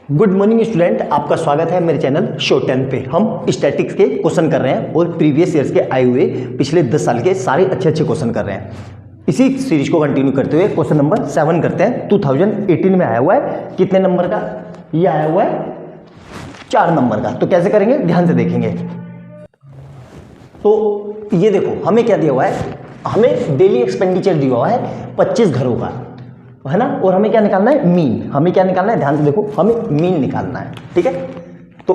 Good morning student, आपका स्वागत है मेरे चैनल शो 10 पे। हम स्टैटिक्स के क्वेश्चन कर रहे हैं और प्रीवियस ईयर्स के आए हुए पिछले 10 साल के सारे अच्छे क्वेश्चन कर रहे हैं। इसी सीरीज को कंटिन्यू करते हुए क्वेश्चन नंबर 7 करते हैं। 2018 में आया हुआ है, कितने नंबर का? ये आया हुआ है 4 नंबर का। तो कैसे करेंगे, ध्यान से देखेंगे। तो ये देखो, हमें क्या दिया हुआ है, हमें डेली एक्सपेंडिचर दिया हुआ है 25 घरों का, है ना। और हमें क्या निकालना है, मीन। हमें क्या निकालना है, ध्यान से देखो, हमें मीन निकालना है, ठीक है। तो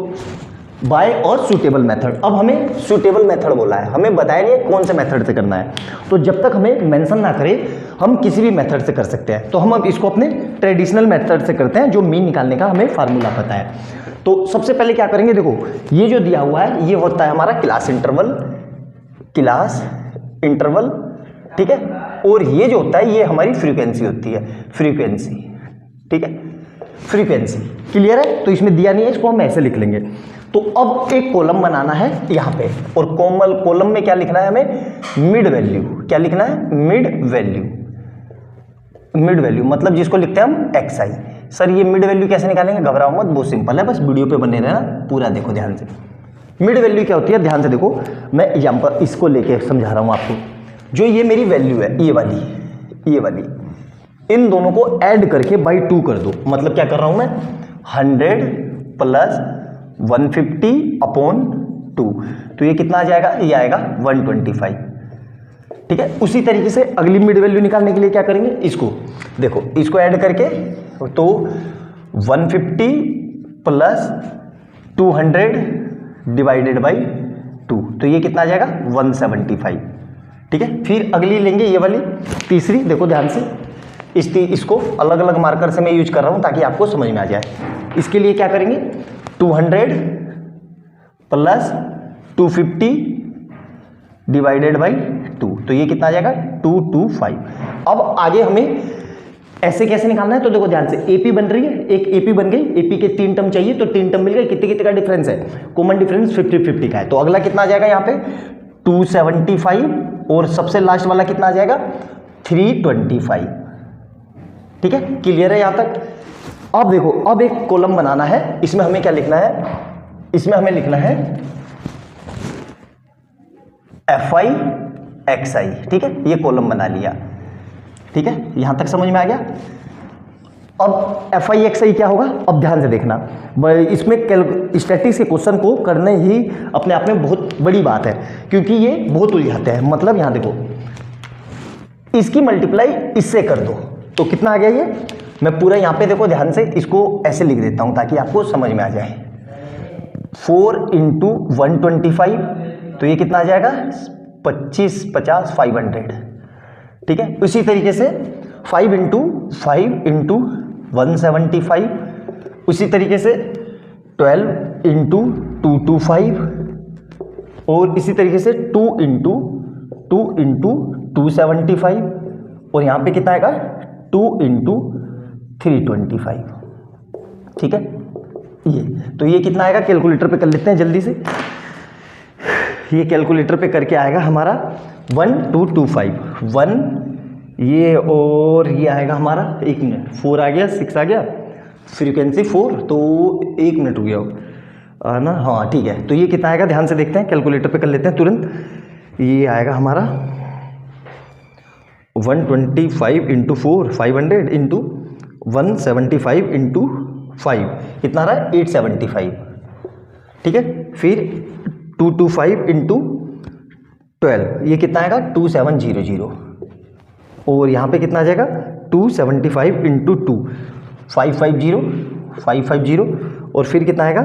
बाय और सूटेबल मेथड। अब हमें सूटेबल मेथड बोला है, हमें बताया नहीं है कौन से मेथड से करना है। तो जब तक हमें मेंशन ना करे, हम किसी भी मेथड से कर सकते हैं। तो हम अब इसको अपने ट्रेडिशनल मेथड से करते हैं, जो मीन निकालने का हमें फार्मूला पता है। तो सबसे पहले क्या करेंगे, देखो ये जो दिया हुआ है ये होता है हमारा क्लास इंटरवल, ठीक है। और ये जो होता है ये हमारी फ्रीक्वेंसी होती है, फ्रीक्वेंसी, ठीक है, फ्रीक्वेंसी। क्लियर है। तो इसमें दिया नहीं है, इसको हम ऐसे लिख लेंगे। तो अब एक कॉलम बनाना है यहाँ पे, और कॉलम में क्या लिखना है हमें, मिड वैल्यू। क्या लिखना है, मिड वैल्यू मतलब जिसको लिखते हैं हम xi। सर ये मिड वैल्यू कैसे निकालेंगे, घबराओ मत, बहुत सिंपल है, बस वीडियो पे बने रहना, पूरा देखो ध्यान से। मिड वैल्यू क्या होती है, ध्यान से देखो, मैं एग्जाम्पल इसको लेके समझा रहा हूँ आपको। जो ये मेरी वैल्यू है, ये वाली, इन दोनों को ऐड करके बाई 2 कर दो। मतलब क्या कर रहा हूं मैं, 100 प्लस 150 अपॉन 2। तो ये कितना आ जाएगा, ये आएगा 125, ठीक है। उसी तरीके से अगली मिड वैल्यू निकालने के लिए क्या करेंगे, इसको देखो, इसको ऐड करके, तो 150 प्लस 200 डिवाइडेड बाई 2, तो ये कितना आ जाएगा 175, ठीक है। फिर अगली लेंगे ये वाली, तीसरी, देखो ध्यान से, इसको अलग अलग मार्कर से मैं यूज कर रहा हूं ताकि आपको समझ में आ जाए। इसके लिए क्या करेंगे, 200 प्लस 250 डिवाइडेड बाई 2, तो ये कितना आ जाएगा 225। अब आगे हमें ऐसे कैसे निकालना है, तो देखो ध्यान से, एपी बन रही है, एक एपी बन गई, एपी के 3 टर्म चाहिए, तो 3 टर्म मिल गए। कितने कितने का डिफरेंस है, कॉमन डिफरेंस 50-50 का है। तो अगला कितना आ जाएगा यहाँ पे 275, और सबसे लास्ट वाला कितना आ जाएगा 325, ठीक है। क्लियर है यहां तक। अब देखो, अब एक कॉलम बनाना है, इसमें हमें क्या लिखना है, इसमें हमें लिखना है fi xi, ठीक है। ये कॉलम बना लिया, ठीक है, यहां तक समझ में आ गया। अब fi xi क्या होगा, अब ध्यान से देखना, इसमें स्टैटिक्स के क्वेश्चन को करने ही अपने आप में बहुत बड़ी बात है, क्योंकि ये बहुत उलझाते हैं। मतलब यहां देखो, इसकी मल्टीप्लाई इससे कर दो, तो कितना आ गया ये, मैं पूरा यहां पे देखो ध्यान से इसको ऐसे लिख देता हूं ताकि आपको समझ में आ जाए। 4 इंटू 125, तो ये कितना आ जाएगा 25 50 500, ठीक है। उसी तरीके से 5 इंटू 175, उसी तरीके से 12 इंटू 225, और इसी तरीके से 2 इंटू 275, और यहां पे कितना आएगा 2 इंटू 325, ठीक है। ये तो ये कितना आएगा, कैलकुलेटर पे कर लेते हैं जल्दी से। ये कैलकुलेटर पे करके आएगा हमारा 1225, 1 ये, और ये आएगा हमारा, 1 मिनट, 4 आ गया, 6 आ गया, फ्रीक्वेंसी 4, तो 1 मिनट हो गया ना, हाँ ठीक है। तो ये कितना आएगा, ध्यान से देखते हैं, कैलकुलेटर पे कर लेते हैं तुरंत। ये आएगा हमारा 125 इंटू 4 500 इंटू 175 इंटू 5, कितना रहा है 875, ठीक है। फिर 225 इंटू 12, ये कितना आएगा 2700, और यहाँ पे कितना आ जाएगा 275 इंटू 2 550, और फिर कितना आएगा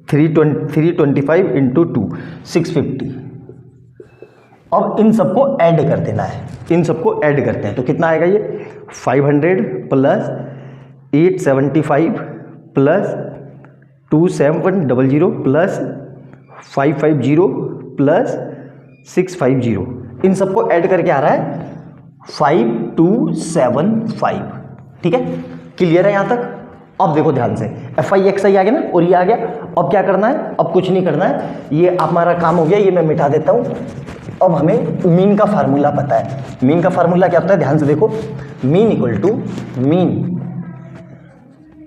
325 इंटू 2 650। अब इन सबको ऐड कर देना है, इन सबको ऐड करते हैं, तो कितना आएगा ये 500 प्लस 875 प्लस 2700 प्लस 550 प्लस 650, इन सबको ऐड करके आ रहा है 5275, ठीक है। क्लियर है यहां तक। अब देखो ध्यान से, fi xi आ गया ना, और ये आ गया। अब क्या करना है, अब कुछ नहीं करना है, ये हमारा काम हो गया, ये मैं मिटा देता हूं। अब हमें मीन का फार्मूला पता है। मीन का फार्मूला क्या होता है, ध्यान से देखो, mean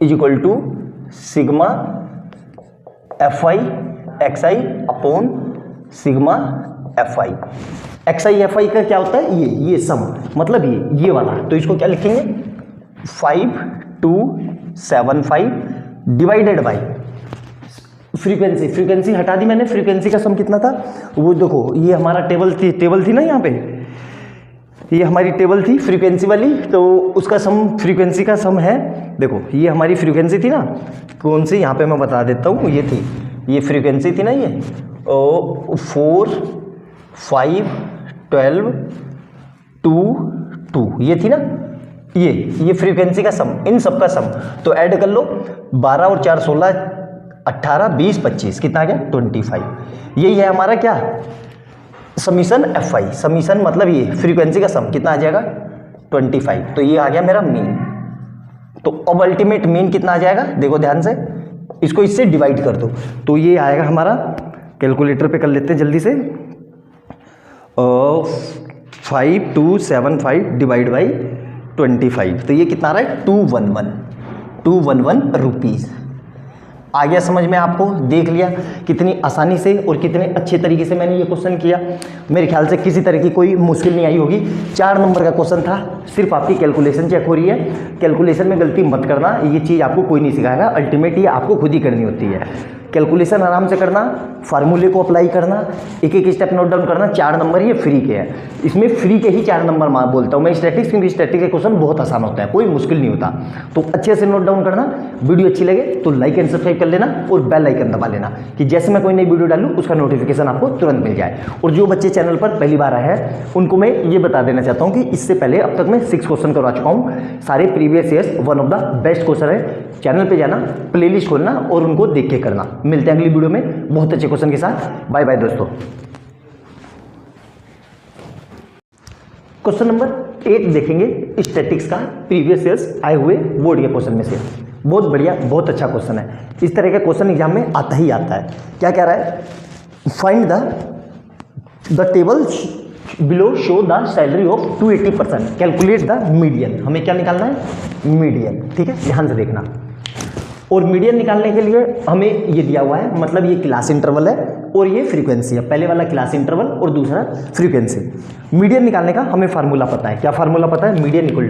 is equal to sigma f i x i upon sigma f i. X i f i का क्या होता है, ये सम, मतलब ये वाला। तो इसको क्या लिखेंगे, 5275 डिवाइडेड बाई फ्रीक्वेंसी हटा दी मैंने। फ्रीक्वेंसी का सम कितना था, वो देखो, ये हमारा टेबल थी ना, यहाँ पे ये हमारी टेबल थी फ्रीक्वेंसी वाली, तो उसका सम, फ्रीक्वेंसी का सम है, देखो ये हमारी फ्रीक्वेंसी थी ना, कौन सी, यहाँ पे मैं बता देता हूँ, ये थी, ये फ्रीक्वेंसी थी ना, ये 4 5 12 2 2 ये थी ना, ये फ्रीक्वेंसी का सम, इन सब का सम। तो ऐड कर लो, 12 और 4 16 18 20 25, कितना आ गया 25। यही है हमारा क्या, समीशन एफ आई। समीशन मतलब ये फ्रीक्वेंसी का सम कितना आ जाएगा 25। तो ये आ गया मेरा मीन। तो अब अल्टीमेट मीन कितना आ जाएगा, देखो ध्यान से, इसको इससे डिवाइड कर दो, तो ये आएगा हमारा, कैलकुलेटर पे कर लेते हैं जल्दी से, 5275 डिवाइड बाई 25, तो ये कितना आ रहा है 211 रुपीज़। आ गया समझ में आपको, देख लिया कितनी आसानी से और कितने अच्छे तरीके से मैंने ये क्वेश्चन किया। मेरे ख्याल से किसी तरह की कोई मुश्किल नहीं आई होगी। 4 नंबर का क्वेश्चन था, सिर्फ आपकी कैलकुलेशन चेक हो रही है। कैलकुलेशन में गलती मत करना, ये चीज़ आपको कोई नहीं सिखाएगा, अल्टीमेट ये आपको खुद ही करनी होती है। कैलकुलेशन आराम से करना, फार्मूले को अप्लाई करना, एक एक स्टेप नोट डाउन करना। 4 नंबर ये फ्री के हैं, इसमें फ्री के ही 4 नंबर मैं बोलता हूँ मैं स्टैटिक्स, क्योंकि स्टैटिक्स के क्वेश्चन बहुत आसान होता है, कोई मुश्किल नहीं होता। तो अच्छे से नोट डाउन करना। वीडियो अच्छी लगे तो लाइक एंड सब्सक्राइब कर लेना और बेल आइकन दबा लेना, कि जैसे मैं कोई नई वीडियो डालूँ उसका नोटिफिकेशन आपको तुरंत मिल जाए। और जो बच्चे चैनल पर पहली बार आए हैं उनको मैं ये बता देना चाहता हूँ कि इससे पहले अब तक मैं 6 क्वेश्चन करवा चुका हूँ, सारे previous years, one of the best question है। चैनल पे जाना, प्लेलिस्ट खोलना और उनको देख के करना। मिलते हैं अगली वीडियो में बहुत अच्छे क्वेश्चन के साथ। बाय बाय दोस्तों। क्वेश्चन नंबर 8 देखेंगे स्टैटिक्स का, प्रीवियस ईयर्स आए हुए बोर्ड के क्वेश्चन में से। बहुत बढ़िया, बहुत अच्छा क्वेश्चन है। इस तरह के क्वेश्चन एग्जाम में आता ही आता है। क्या कह रहा है, find the table below show the salary of 280%, calculate the median. हमें क्या निकालना है, मीडियन। ठीक है, ध्यान से देखना। और मीडियन निकालने के लिए हमें ये दिया हुआ है, मतलब ये क्लास इंटरवल है और ये फ्रीक्वेंसी है। पहले वाला क्लास इंटरवल और दूसरा फ्रीक्वेंसी। मीडियन निकालने का हमें फार्मूला पता है। क्या फार्मूला पता है, median equal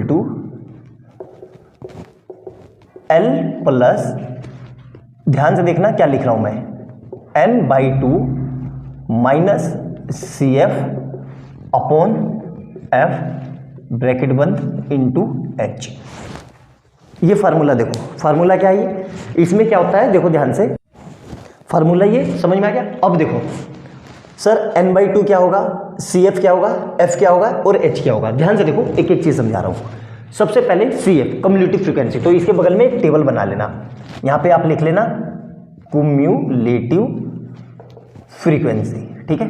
to L plus, ध्यान से देखना क्या लिख रहा हूं मैं, N/2 minus CF upon F bracket बंद इंटू H। ये फार्मूला देखो, फार्मूला क्या है, इसमें क्या होता है, देखो ध्यान से, फार्मूला ये समझ में आ गया। अब देखो सर, N/2 क्या होगा, CF क्या होगा, F क्या होगा और H क्या होगा। ध्यान से देखो, एक एक चीज समझा रहा हूं। सबसे पहले CF कम्युलेटिव फ्रीक्वेंसी, तो इसके बगल में एक टेबल बना लेना, यहां पे आप लिख लेना कुम्युलेटिव फ्रीक्वेंसी। ठीक है,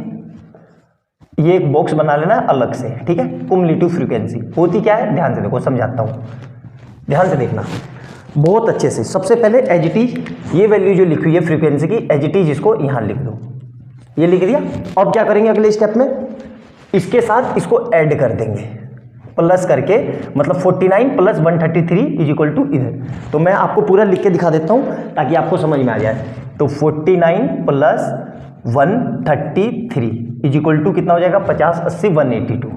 ये एक बॉक्स बना लेना अलग से। ठीक है, कुम्युलेटिव फ्रीक्वेंसी होती क्या है, ध्यान से देखो, समझाता हूं, ध्यान से देखना बहुत अच्छे से। सबसे पहले एज इट इज, ये वैल्यू जो लिखी हुई है फ्रीक्वेंसी की, एज इट इज इसको यहां लिख दो, ये लिख दिया। अब क्या करेंगे अगले स्टेप में, इसके साथ इसको ऐड कर देंगे, प्लस करके, मतलब 49 प्लस 133 इज इक्वल टू इधर। तो मैं आपको पूरा लिख के दिखा देता हूं ताकि आपको समझ में आ जाए। तो 49 प्लस 133 इज इक्वल टू कितना हो जाएगा, 50 80 182।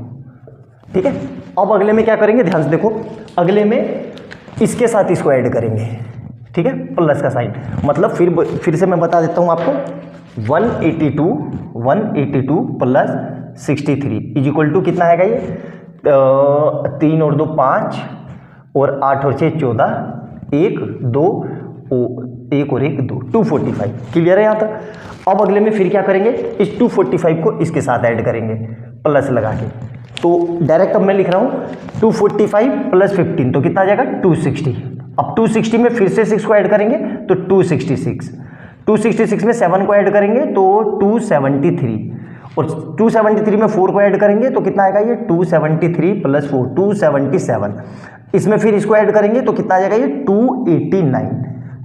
ठीक है, अब अगले में क्या करेंगे, ध्यान से देखो, अगले में इसके साथ इसको ऐड करेंगे। ठीक है, प्लस का साइन, मतलब फिर से मैं बता देता हूं आपको, 182 प्लस 63 इज इक्वल टू कितना आएगा, ये 3 और 2 5 और 8 और 6 14, 1 2 1 और 1 2, 245। क्लियर है यहाँ तक। अब अगले में फिर क्या करेंगे, इस 245 को इसके साथ ऐड करेंगे प्लस लगा के। तो डायरेक्ट अब मैं लिख रहा हूँ 245 प्लस 15, तो कितना आ जाएगा 260। अब 260 में फिर से 6 को ऐड करेंगे तो 266, 266 में 7 को ऐड करेंगे तो 273, और 273 में 4 को ऐड करेंगे तो कितना आएगा, ये 273 प्लस 4 277। इसमें फिर इसको ऐड करेंगे तो कितना आ जाएगा, ये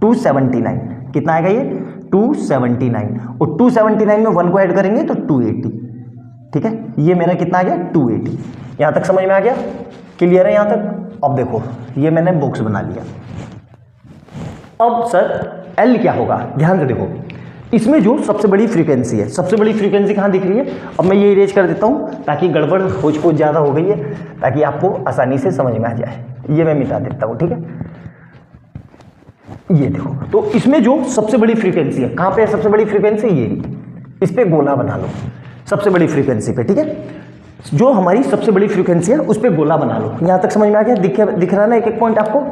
279, कितना आएगा, ये 279, और 279 में 1 को ऐड करेंगे तो 280। ठीक है, ये मेरा कितना आ गया 280। यहाँ तक समझ में आ गया, क्लियर है यहाँ तक। अब देखो, ये मैंने बॉक्स बना लिया, अब सर एल क्या होगा, ध्यान से देखो, इसमें जो सबसे बड़ी फ्रीक्वेंसी है, सबसे बड़ी फ्रीक्वेंसी कहाँ दिख रही है। अब मैं ये इरेज कर देता हूँ ताकि गड़बड़ खोज को ज़्यादा हो गई है, ताकि आपको आसानी से समझ में आ जाए। ये मैं मिटा देता हूँ, ठीक है। ये देखो, तो इसमें जो सबसे बड़ी फ्रीक्वेंसी है, कहाँ पे है सबसे बड़ी फ्रीक्वेंसी, ये इस पे गोला बना लो सबसे बड़ी फ्रीक्वेंसी पे, ठीक है। जो हमारी सबसे बड़ी फ्रीक्वेंसी है उस पे गोला बना लो। यहां तक समझ में आ गया, दिख रहा है ना एक एक पॉइंट आपको,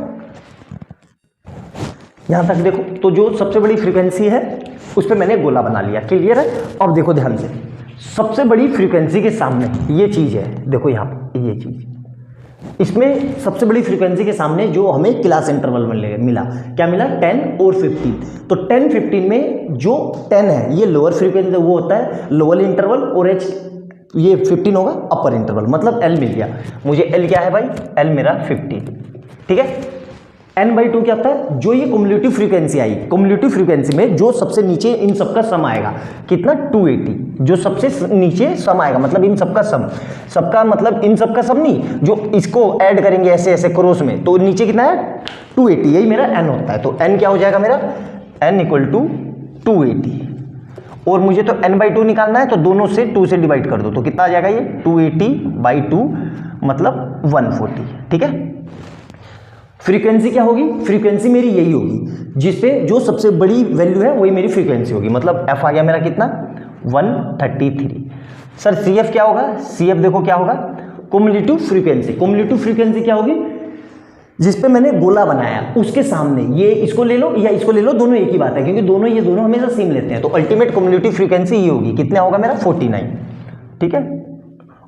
यहां तक देखो। तो जो सबसे बड़ी फ्रीक्वेंसी है उस पे मैंने गोला बना लिया, क्लियर है। अब देखो ध्यान से, सबसे बड़ी फ्रीक्वेंसी के सामने ये चीज है, देखो यहां पर ये चीज, इसमें सबसे बड़ी फ्रीक्वेंसी के सामने जो हमें क्लास इंटरवल मिला, क्या मिला, 10 और 15। तो 10 15 में जो 10 है ये लोअर फ्रीक्वेंसी, वो होता है लोअर इंटरवल, और एच ये 15 होगा अपर इंटरवल, मतलब एल मिल गया मुझे। एल क्या है भाई, एल मेरा 15, ठीक है। n/2 क्या होता है, जो ये कुमुलेटिव फ्रीक्वेंसी आई, कुमुलेटिव फ्रीक्वेंसी में जो सबसे नीचे इन सबका सम आएगा कितना, 280। जो सबसे नीचे सम आएगा मतलब इन सबका सम, सबका मतलब इन सबका सम नहीं, जो इसको ऐड करेंगे ऐसे ऐसे क्रॉस में, तो नीचे कितना है 280, यही मेरा n होता है। तो n क्या हो जाएगा मेरा, n = 280। और मुझे तो n/2 निकालना है, तो दोनों से 2 से डिवाइड कर दो, तो कितना आ जाएगा ये 280/2 मतलब 140, ठीक है। फ्रीक्वेंसी क्या होगी, फ्रीक्वेंसी मेरी यही होगी जिसपे जो सबसे बड़ी वैल्यू है वही मेरी फ्रीक्वेंसी होगी, मतलब f आ गया मेरा कितना 133। सर CF क्या होगा, CF देखो क्या होगा, कुमुलेटिव फ्रीक्वेंसी। कुमुलेटिव फ्रीक्वेंसी क्या होगी, जिस पे मैंने गोला बनाया उसके सामने, ये इसको ले लो या इसको ले लो, दोनों एक ही बात है, क्योंकि ये दोनों हमेशा सेम लेते हैं। तो अल्टीमेट कुमुलेटिव फ्रीक्वेंसी ये होगी, कितना होगा मेरा 49, ठीक है।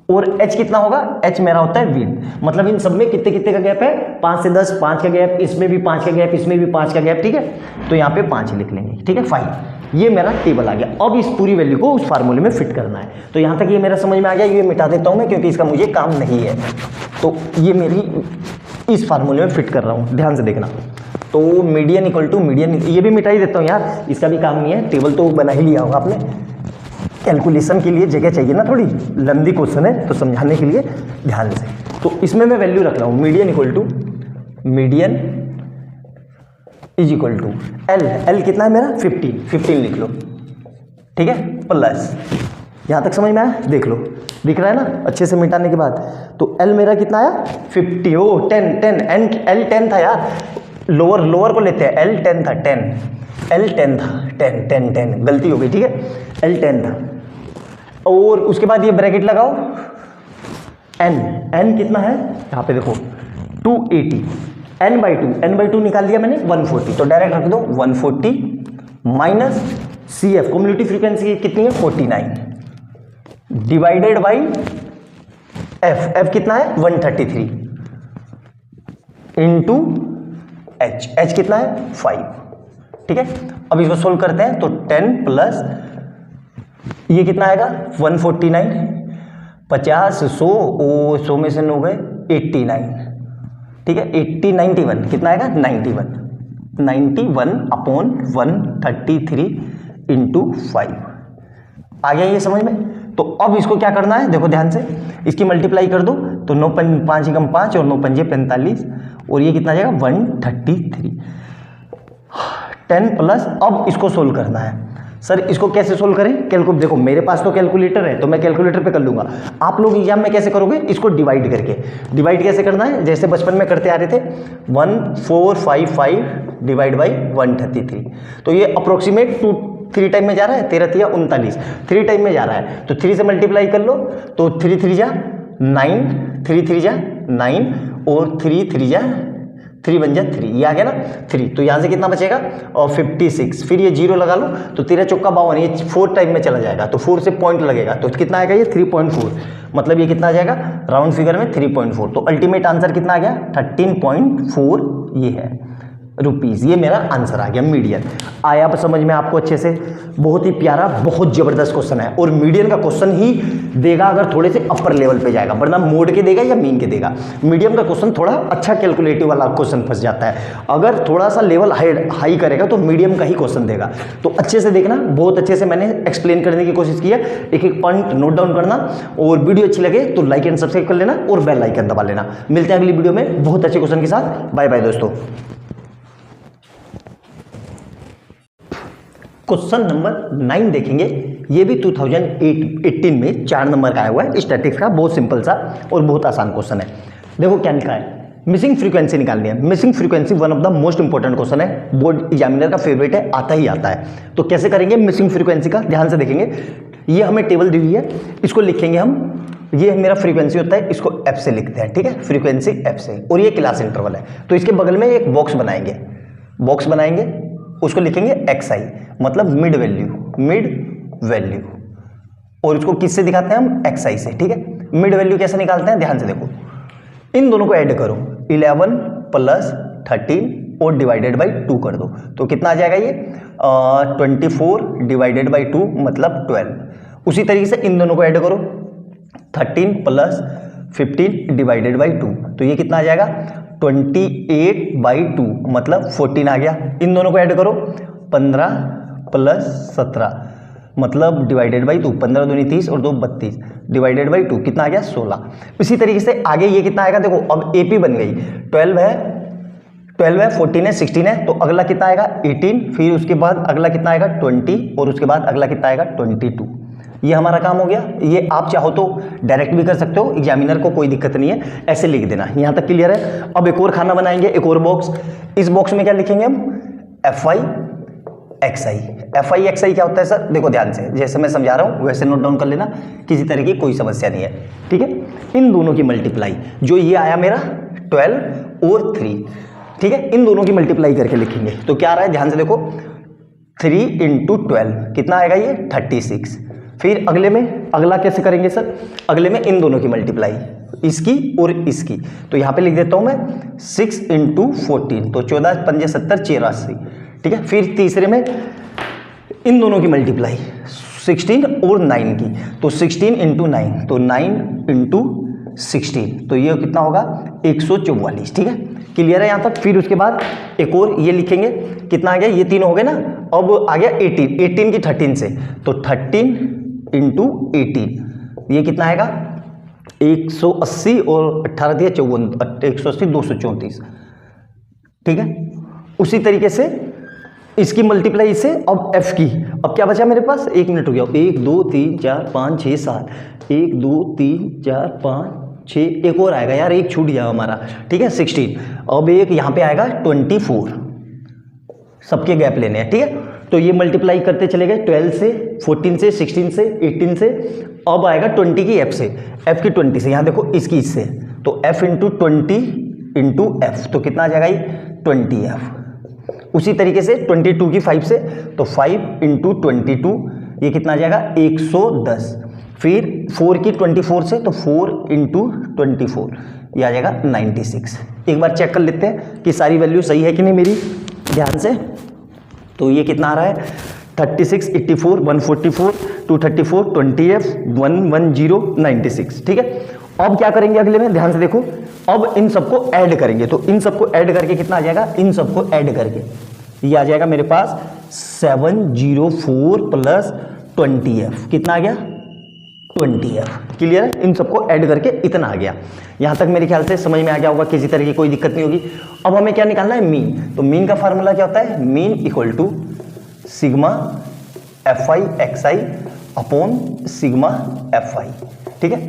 और h कितना होगा, h मेरा होता है विड्थ, मतलब इन सब में कितने कितने का गैप है, 5 से 10, 5 का गैप, इसमें भी 5 का गैप, इसमें भी 5 का गैप, ठीक है। तो यहाँ पे 5 लिख लेंगे, ठीक है, 5। ये मेरा टेबल आ गया। अब इस पूरी वैल्यू को उस फार्मूले में फिट करना है। तो यहाँ तक ये मेरा समझ में आ गया, ये मिटा देता हूँ मैं क्योंकि इसका मुझे काम नहीं है। तो ये मेरी इस फार्मूले में फिट कर रहा हूँ, ध्यान से देखना। तो मीडियन = मीडियन, ये भी मिटा ही देता हूँ यार, इसका भी काम नहीं है, टेबल तो बना ही लिया होगा आपने। कैलकुलेशन के लिए जगह चाहिए ना, थोड़ी लंबी क्वेश्चन है तो समझाने के लिए ध्यान से। तो इसमें मैं वैल्यू रख रहा हूँ, मीडियन = एल कितना है मेरा 15 लिख लो, ठीक है, प्लस, यहाँ तक समझ में आया, देख लो दिख रहा है ना अच्छे से मिटाने के बाद। तो एल मेरा कितना आया 50, ओ 10 एल 10 था यार, लोअर को लेते हैं, एल 10 था, 10 गलती हो गई, ठीक है, एल 10 था। और उसके बाद ये ब्रैकेट लगाओ, n कितना है यहाँ पे देखो 280, n/2 निकाल दिया मैंने 140, तो डायरेक्ट रख दो 140 माइनस CF कुमुलेटिव फ्रीक्वेंसी कितनी है 49 डिवाइडेड बाई f कितना है 133 इंटू h कितना है 5, ठीक है। अब इसको सोल्व करते हैं, तो 10 प्लस ये कितना आएगा 149, 50 100 और 100 में से 9 गए 89, ठीक है, 91 कितना आएगा 91/133 इंटू 5 आ गया ये समझ में। तो अब इसको क्या करना है, देखो ध्यान से, इसकी मल्टीप्लाई कर दो, तो 9 5 एकम 5 और 9 पंजे 45, और ये कितना आ जाएगा 133 10 प्लस। अब इसको सोल्व करना है। सर इसको कैसे सोल्व करें, देखो मेरे पास तो कैलकुलेटर है तो मैं कैलकुलेटर पे कर लूंगा, आप लोग एग्जाम में कैसे करोगे, इसको डिवाइड करके। डिवाइड कैसे करना है, जैसे बचपन में करते आ रहे थे, 1455 डिवाइड बाई 133, तो ये अप्रोक्सीमेट 3 टाइम में जा रहा है, 13 या 39, 3 टाइम में जा रहा है, तो 3 से मल्टीप्लाई कर लो, तो 3 3 जा 9, 3 3 जा 9 और 3 3 जा 3 1 जा 3, ये आ गया ना 3, तो यहाँ से कितना बचेगा और 56, फिर ये 0 लगा लो, तो 13 चौका 52, ये 4 टाइम में चला जाएगा, तो 4 से पॉइंट लगेगा, तो कितना आएगा ये 3.4, मतलब ये कितना आ जाएगा राउंड फिगर में 3.4, तो अल्टीमेट आंसर कितना आ गया 13.4 ये है रुपीज़, ये मेरा आंसर आ गया मीडियन। आया आप समझ में आपको अच्छे से, बहुत ही प्यारा बहुत ज़बरदस्त क्वेश्चन है, और मीडियन का क्वेश्चन ही देगा अगर थोड़े से अपर लेवल पे जाएगा, वरना मोड के देगा या मीन के देगा। मीडियम का क्वेश्चन थोड़ा अच्छा कैलकुलेटिव वाला क्वेश्चन फंस जाता है, अगर थोड़ा सा लेवल हाई करेगा तो मीडियम का ही क्वेश्चन देगा। तो अच्छे से देखना, बहुत अच्छे से मैंने एक्सप्लेन करने की कोशिश की है, एक एक पॉइंट नोट डाउन करना, और वीडियो अच्छी लगे तो लाइक एंड सब्सक्राइब कर लेना और बेल आइकन दबा लेना। मिलते हैं अगली वीडियो में बहुत अच्छे क्वेश्चन के साथ, बाय बाय दोस्तों। क्वेश्चन नंबर 9 देखेंगे। ये भी 2018 में 4 नंबर का आया हुआ है, स्टैटिक्स का, बहुत सिंपल सा और बहुत आसान क्वेश्चन है। देखो क्या लिखा है, मिसिंग फ्रीक्वेंसी निकालनी है। Missing frequency one of the most important question है, बोर्ड एग्जामिनर का फेवरेट है, आता ही आता है। तो कैसे करेंगे मिसिंग फ्रीक्वेंसी का, ध्यान से देखेंगे। ये हमें टेबल दी हुई है, इसको लिखेंगे हम, ये मेरा फ्रीक्वेंसी होता है, इसको एफ से लिखते हैं, ठीक है, फ्रीक्वेंसी एफ से, और ये क्लास इंटरवल है। तो इसके बगल में एक बॉक्स बनाएंगे, उसको लिखेंगे एक्स आई, मतलब मिड वैल्यू, और इसको किससे दिखाते हैं हम, एक्स आई से, ठीक है। मिड वैल्यू कैसे निकालते हैं, ध्यान से देखो, इन दोनों को ऐड करो, 11 प्लस 13 और डिवाइडेड बाई 2 कर दो, तो कितना आ जाएगा ये 24 डिवाइडेड बाई 2 मतलब 12। उसी तरीके से इन दोनों को ऐड करो, 13 प्लस 15 डिवाइडेड बाई 2, तो ये कितना आ जाएगा 28 बाई 2 मतलब 14 आ गया। इन दोनों को ऐड करो, 15 प्लस 17 मतलब डिवाइडेड बाई 2, 15 दूनी 30 और 2 32 डिवाइडेड बाई 2 कितना आ गया 16। इसी तरीके से आगे ये कितना आएगा, देखो अब एपी बन गई, 12 है, 14 है, 16 है, तो अगला कितना आएगा 18, फिर उसके बाद अगला कितना आएगा 20 और उसके बाद अगला कितना आएगा 22। ये हमारा काम हो गया। ये आप चाहो तो डायरेक्ट भी कर सकते हो, एग्जामिनर को कोई दिक्कत नहीं है, ऐसे लिख देना। यहाँ तक क्लियर है। अब एक और खाना बनाएंगे, एक और बॉक्स। इस बॉक्स में क्या लिखेंगे हम, एफ आई एक्स आई क्या होता है सर, देखो ध्यान से, जैसे मैं समझा रहा हूँ वैसे नोट डाउन कर लेना, किसी तरह की कोई समस्या नहीं है, ठीक है। इन दोनों की मल्टीप्लाई, जो ये आया मेरा 12 और 3, ठीक है, इन दोनों की मल्टीप्लाई करके लिखेंगे, तो क्या आ रहा है, ध्यान से देखो, 3 इंटू 12 कितना आएगा ये 36। फिर अगले में, अगला कैसे करेंगे सर, अगले में इन दोनों की मल्टीप्लाई, इसकी और इसकी, तो यहाँ पे लिख देता हूँ मैं 6 इंटू 14, तो 14 पंजे 70 84, ठीक है। फिर तीसरे में इन दोनों की मल्टीप्लाई 16 और 9 की, तो 16 इंटू 9, तो 9 इंटू 16, तो ये कितना होगा 144, ठीक है, क्लियर है यहाँ तक। फिर उसके बाद एक और ये लिखेंगे, कितना आ गया, ये तीन हो गए ना, अब आ गया 18 की 13 से, तो 13 इंटू 18, ये कितना आएगा 180 और 18 दिया 54, 180 234, ठीक है। उसी तरीके से इसकी मल्टीप्लाई इससे, अब एफ की, अब क्या बचा मेरे पास, 1 मिनट हो गया, 1 2 3 4 5 6 7, 1 2 3 4 5 6, एक और आएगा यार, एक छूट गया हमारा, ठीक है 16। अब एक यहाँ पे आएगा 24, सबके गैप लेने हैं, ठीक है। तो ये मल्टीप्लाई करते चले गए, 12 से, 14 से, 16 से, 18 से, अब आएगा 20 की एफ से, एफ की 20 से, यहाँ देखो इसकी इससे, तो एफ इंटू 20 इंटू एफ, तो कितना आ जाएगा ये 20f। उसी तरीके से 22 की 5 से, तो 5 इंटू 22, ये कितना आ जाएगा 110। फिर 4 की 24 से, तो 4 इंटू 24, ये आ जाएगा 96। एक बार चेक कर लेते हैं कि सारी वैल्यू सही है कि नहीं मेरी, ध्यान से। तो ये कितना आ रहा है 36, 84, 144, 234, 20f, 110, 96, ठीक है। अब क्या करेंगे अगले में, ध्यान से देखो, अब इन सबको ऐड करेंगे, तो इन सबको ऐड करके कितना आ जाएगा, इन सबको ऐड करके ये आ जाएगा मेरे पास 704 प्लस 20f, कितना आ गया 20f, क्लियर है। इन सबको ऐड करके इतना आ गया। यहां तक मेरे ख्याल से समझ में आ गया होगा, किसी तरह की कोई दिक्कत नहीं होगी। अब हमें क्या निकालना है, मीन। तो मीन का फार्मूला क्या होता है, mean equal to sigma f i x i upon sigma f i, ठीक है।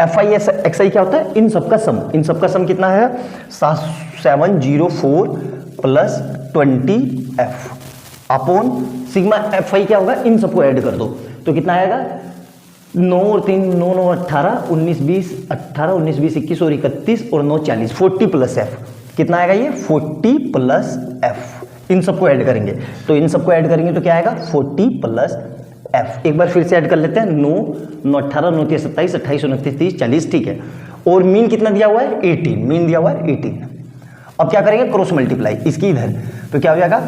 एफ आई एक्स आई क्या होता है, इन सबका सम, इन सबका सम कितना है 704 plus 20f upon sigma f आई क्या होगा, इन सबको ऐड कर दो, तो कितना आएगा 9 और 3 9 9 18 19 20 18 19 20 21 और 31 और 9 40, 40 प्लस एफ, कितना आएगा ये 40 प्लस एफ। इन सबको ऐड करेंगे, तो इन सबको ऐड करेंगे तो क्या आएगा 40 प्लस एफ। एक बार फिर से ऐड कर लेते हैं, 9 9 18 9 3 27 28 29 30 40, ठीक है। और मीन कितना दिया हुआ है 18, मीन दिया हुआ है 18। अब क्या करेंगे क्रॉस मल्टीप्लाई इसकी इधर, तो क्या हो जाएगा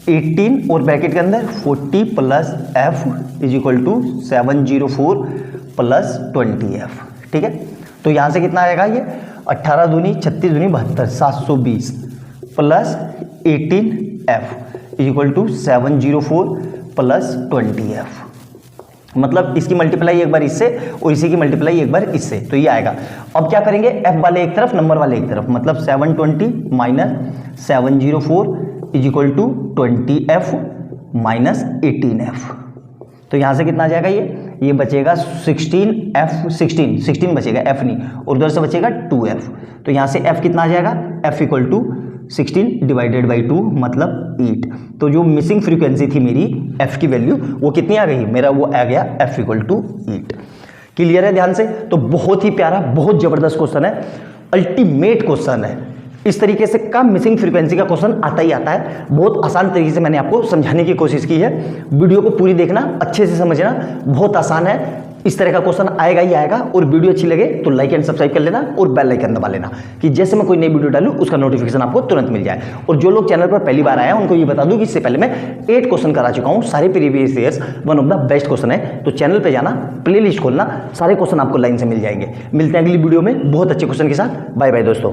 18 और ब्रैकेट के अंदर 40 plus f is equal to 704 plus 20f, ठीक है। तो यहाँ से कितना आएगा ये 18 दूनी 36 दूनी 72, 720 plus 18f is equal to 704 plus 20f। मतलब इसकी मल्टीप्लाई एक बार इससे और इसी की मल्टीप्लाई एक बार इससे, तो ये आएगा। अब क्या करेंगे, f वाले एक तरफ नंबर वाले एक तरफ, मतलब 720 minus 704 is equal to 20f minus 18f। तो यहाँ से कितना आ जाएगा, ये बचेगा 16f, 16 बचेगा, f नहीं, और उधर से बचेगा 2f। तो यहाँ से f कितना आ जाएगा, f equal to 16 divided by 2 मतलब 8। तो जो मिसिंग फ्रीक्वेंसी थी मेरी f की वैल्यू वो कितनी आ गई, मेरा वो आ गया f इक्वल टू 8। क्लियर है ध्यान से? तो बहुत ही प्यारा, बहुत जबरदस्त क्वेश्चन है, अल्टीमेट क्वेश्चन है। इस तरीके से का मिसिंग फ्रीक्वेंसी का क्वेश्चन आता ही आता है। बहुत आसान तरीके से मैंने आपको समझाने की कोशिश की है। वीडियो को पूरी देखना, अच्छे से समझना, बहुत आसान है। इस तरह का क्वेश्चन आएगा ही आएगा। और वीडियो अच्छी लगे तो लाइक एंड सब्सक्राइब कर लेना और बेल आइकन दबा लेना कि जैसे मैं कोई नई वीडियो डालूं उसका नोटिफिकेशन आपको तुरंत मिल जाए। और जो लोग चैनल पर पहली बार आए हैं उनको ये बता दूं कि इससे पहले मैं 8 क्वेश्चन करा चुका हूं, सारे previous years, one of the best question है। तो चैनल पर जाना, प्लेलिस्ट खोलना, सारे क्वेश्चन आपको लाइन से मिल जाएंगे। मिलते हैं अगली वीडियो में बहुत अच्छे क्वेश्चन के साथ। बाय बाय दोस्तों।